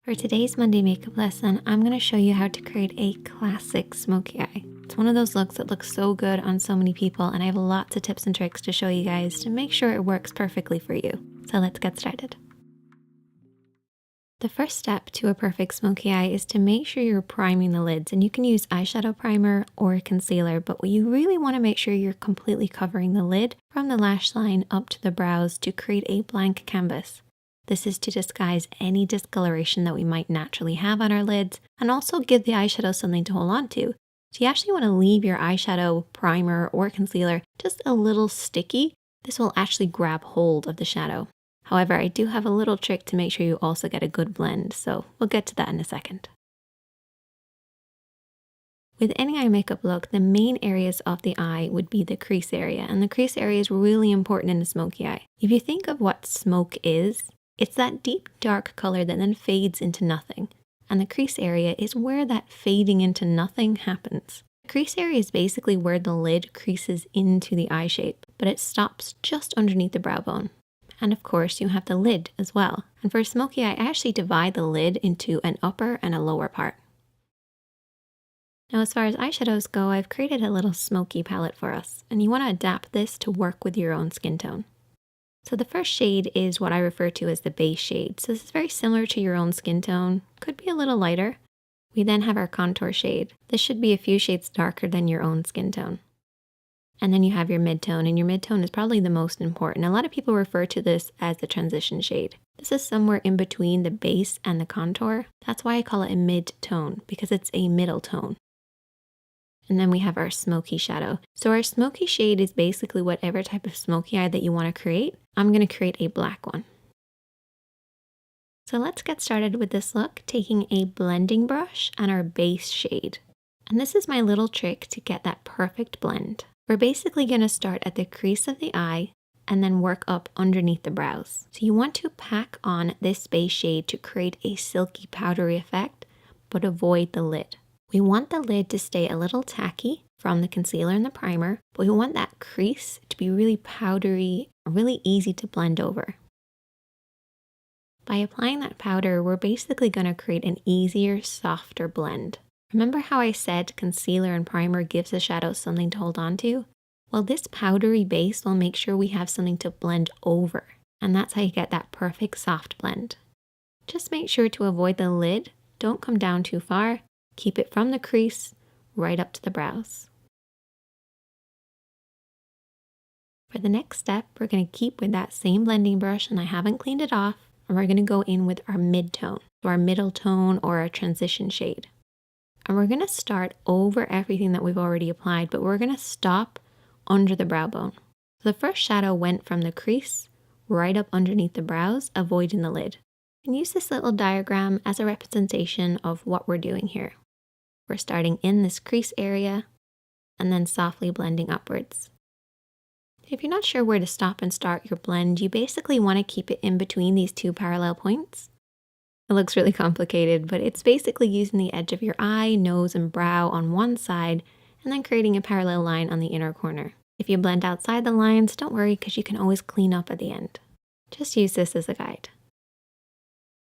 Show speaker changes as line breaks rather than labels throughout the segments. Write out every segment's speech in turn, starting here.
For today's Monday makeup lesson, I'm going to show you how to create a classic smoky eye. It's one of those looks that looks so good on so many people, and I have lots of tips and tricks to show you guys to make sure it works perfectly for you. So let's get started. The first step to a perfect smoky eye is to make sure you're priming the lids, and you can use eyeshadow primer or concealer, but you really want to make sure you're completely covering the lid from the lash line up to the brows to create a blank canvas. This is to disguise any discoloration that we might naturally have on our lids and also give the eyeshadow something to hold on to. So you actually want to leave your eyeshadow, primer, or concealer just a little sticky. This will actually grab hold of the shadow. However, I do have a little trick to make sure you also get a good blend, so we'll get to that in a second. With any eye makeup look, the main areas of the eye would be the crease area, and the crease area is really important in a smoky eye. If you think of what smoke is, it's that deep dark color that then fades into nothing, and the crease area is where that fading into nothing happens. The crease area is basically where the lid creases into the eye shape, but it stops just underneath the brow bone. And of course, you have the lid as well. And for a smoky eye, I actually divide the lid into an upper and a lower part. Now, as far as eyeshadows go, I've created a little smoky palette for us, and you want to adapt this to work with your own skin tone. So the first shade is what I refer to as the base shade. So this is very similar to your own skin tone, could be a little lighter. We then have our contour shade. This should be a few shades darker than your own skin tone. And then you have your mid-tone, and your mid-tone is probably the most important. A lot of people refer to this as the transition shade. This is somewhere in between the base and the contour. That's why I call it a mid-tone, because it's a middle tone. And then we have our smoky shadow. So our smoky shade is basically whatever type of smoky eye that you want to create. I'm going to create a black one. So let's get started with this look, taking a blending brush and our base shade. And this is my little trick to get that perfect blend. We're basically going to start at the crease of the eye and then work up underneath the brows. So you want to pack on this base shade to create a silky powdery effect, but avoid the lid. We want the lid to stay a little tacky from the concealer and the primer, but we want that crease to be really powdery, really easy to blend over. By applying that powder, we're basically going to create an easier, softer blend. Remember how I said concealer and primer gives the shadow something to hold on to? Well, this powdery base will make sure we have something to blend over, and that's how you get that perfect soft blend. Just make sure to avoid the lid, don't come down too far, keep it from the crease right up to the brows. For the next step, we're going to keep with that same blending brush, and I haven't cleaned it off, and we're going to go in with our mid-tone, so our middle tone or our transition shade. And we're going to start over everything that we've already applied, but we're going to stop under the brow bone. So the first shadow went from the crease right up underneath the brows, avoiding the lid. And use this little diagram as a representation of what we're doing here. We're starting in this crease area and then softly blending upwards. If you're not sure where to stop and start your blend, you basically want to keep it in between these two parallel points. It looks really complicated, but it's basically using the edge of your eye, nose, and brow on one side, and then creating a parallel line on the inner corner. If you blend outside the lines, don't worry because you can always clean up at the end. Just use this as a guide.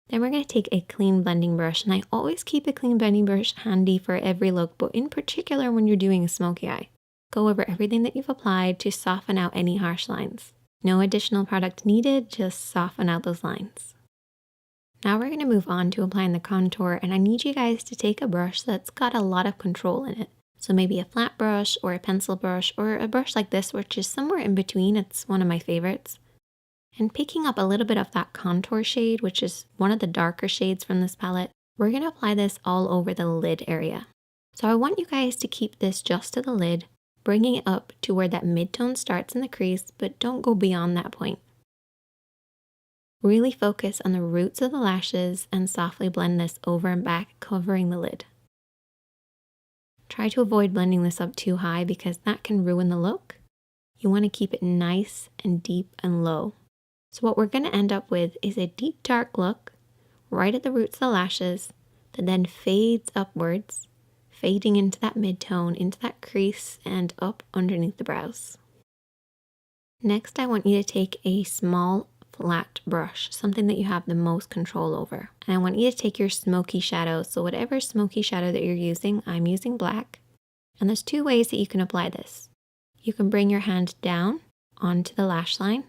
Then we're going to take a clean blending brush, and I always keep a clean blending brush handy for every look, but in particular when you're doing a smoky eye. Go over everything that you've applied to soften out any harsh lines. No additional product needed, just soften out those lines. Now we're going to move on to applying the contour, and I need you guys to take a brush that's got a lot of control in it. So maybe a flat brush or a pencil brush or a brush like this, which is somewhere in between. It's one of my favorites. And picking up a little bit of that contour shade, which is one of the darker shades from this palette, we're going to apply this all over the lid area. So I want you guys to keep this just to the lid, bringing it up to where that mid-tone starts in the crease, but don't go beyond that point. Really focus on the roots of the lashes and softly blend this over and back, covering the lid. Try to avoid blending this up too high because that can ruin the look. You want to keep it nice and deep and low. So what we're going to end up with is a deep dark look right at the roots of the lashes that then fades upwards, fading into that mid-tone, into that crease, and up underneath the brows. Next, I want you to take a small flat brush, something that you have the most control over. And I want you to take your smoky shadow. So whatever smoky shadow that you're using, I'm using black. And there's two ways that you can apply this. You can bring your hand down onto the lash line,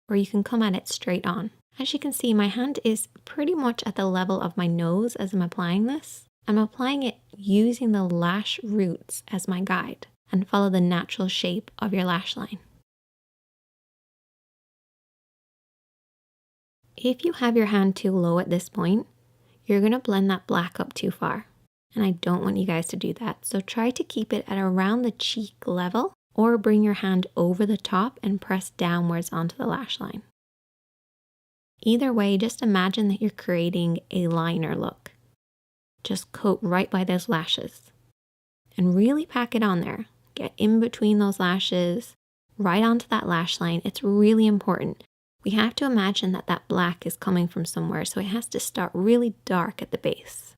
or you can come at it straight on. As you can see, my hand is pretty much at the level of my nose as I'm applying this. I'm applying it using the lash roots as my guide, and follow the natural shape of your lash line. If you have your hand too low at this point, you're going to blend that black up too far. And I don't want you guys to do that. So try to keep it at around the cheek level, or bring your hand over the top and press downwards onto the lash line. Either way, just imagine that you're creating a liner look. Just coat right by those lashes and really pack it on there. Get in between those lashes, right onto that lash line. It's really important. We have to imagine that that black is coming from somewhere, so it has to start really dark at the base.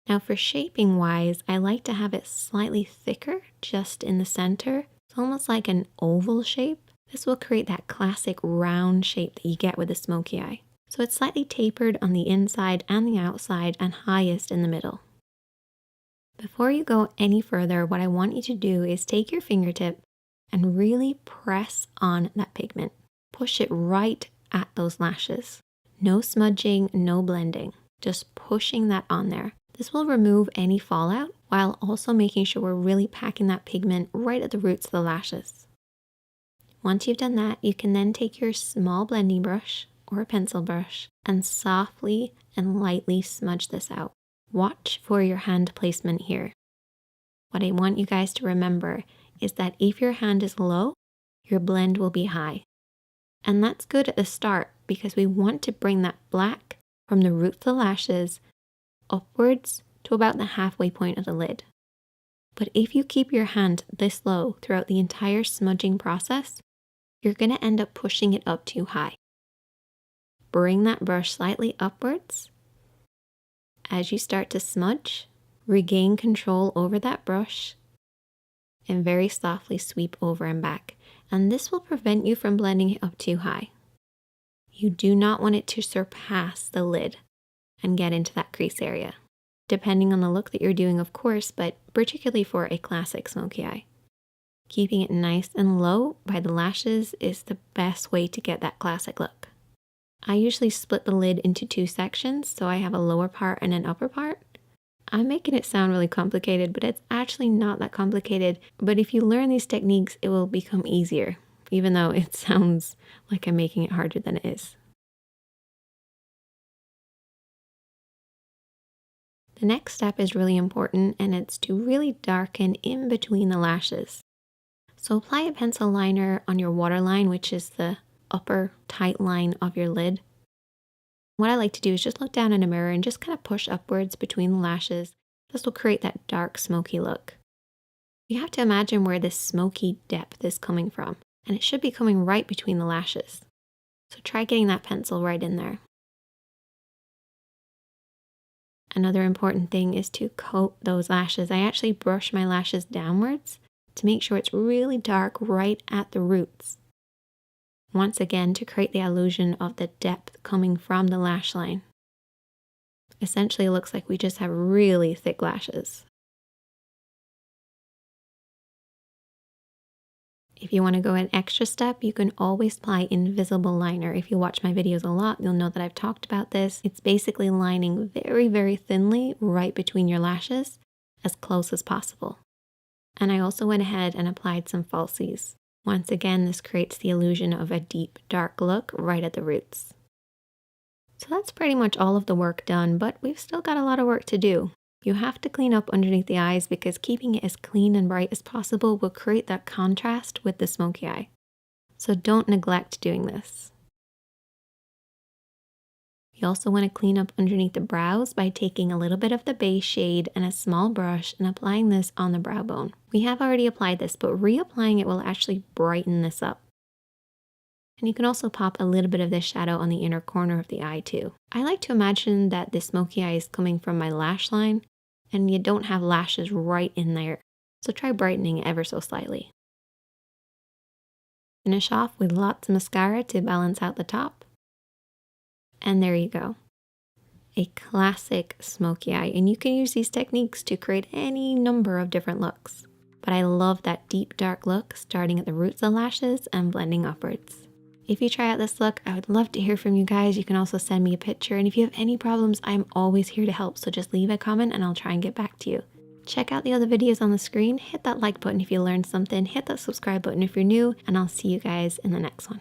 Now for shaping wise, I like to have it slightly thicker just in the center. It's almost like an oval shape. This will create that classic round shape that you get with a smoky eye. So it's slightly tapered on the inside and the outside, and highest in the middle. Before you go any further, what I want you to do is take your fingertip and really press on that pigment. Push it right at those lashes. No smudging, no blending, just pushing that on there. This will remove any fallout while also making sure we're really packing that pigment right at the roots of the lashes. Once you've done that, you can then take your small blending brush or a pencil brush and softly and lightly smudge this out. Watch for your hand placement here. What I want you guys to remember is that if your hand is low, your blend will be high. And that's good at the start because we want to bring that black from the root of the lashes upwards to about the halfway point of the lid. But if you keep your hand this low throughout the entire smudging process, you're going to end up pushing it up too high. Bring that brush slightly upwards. As you start to smudge, regain control over that brush and very softly sweep over and back. And this will prevent you from blending it up too high. You do not want it to surpass the lid and get into that crease area, depending on the look that you're doing, of course, but particularly for a classic smoky eye. Keeping it nice and low by the lashes is the best way to get that classic look. I usually split the lid into two sections, so I have a lower part and an upper part. I'm making it sound really complicated, but it's actually not that complicated. But if you learn these techniques, it will become easier, even though it sounds like I'm making it harder than it is. The next step is really important, and it's to really darken in between the lashes. So apply a pencil liner on your waterline, which is the upper tight line of your lid. What I like to do is just look down in a mirror and just kind of push upwards between the lashes. This will create that dark smoky look. You have to imagine where this smoky depth is coming from, and it should be coming right between the lashes. So try getting that pencil right in there. Another important thing is to coat those lashes. I actually brush my lashes downwards to make sure it's really dark right at the roots. Once again, to create the illusion of the depth coming from the lash line. Essentially, it looks like we just have really thick lashes. If you want to go an extra step, you can always apply invisible liner. If you watch my videos a lot, you'll know that I've talked about this. It's basically lining very, very thinly right between your lashes, as close as possible. And I also went ahead and applied some falsies. Once again, this creates the illusion of a deep, dark look right at the roots. So that's pretty much all of the work done, but we've still got a lot of work to do. You have to clean up underneath the eyes because keeping it as clean and bright as possible will create that contrast with the smoky eye. So don't neglect doing this. You also want to clean up underneath the brows by taking a little bit of the base shade and a small brush and applying this on the brow bone. We have already applied this, but reapplying it will actually brighten this up. And you can also pop a little bit of this shadow on the inner corner of the eye too. I like to imagine that the smoky eye is coming from my lash line and you don't have lashes right in there. So try brightening it ever so slightly. Finish off with lots of mascara to balance out the top. And there you go. A classic smoky eye, and you can use these techniques to create any number of different looks. But I love that deep dark look starting at the roots of the lashes and blending upwards. If you try out this look, I would love to hear from you guys. You can also send me a picture, and if you have any problems, I'm always here to help, so just leave a comment and I'll try and get back to you. Check out the other videos on the screen, hit that like button if you learned something, hit that subscribe button if you're new, and I'll see you guys in the next one.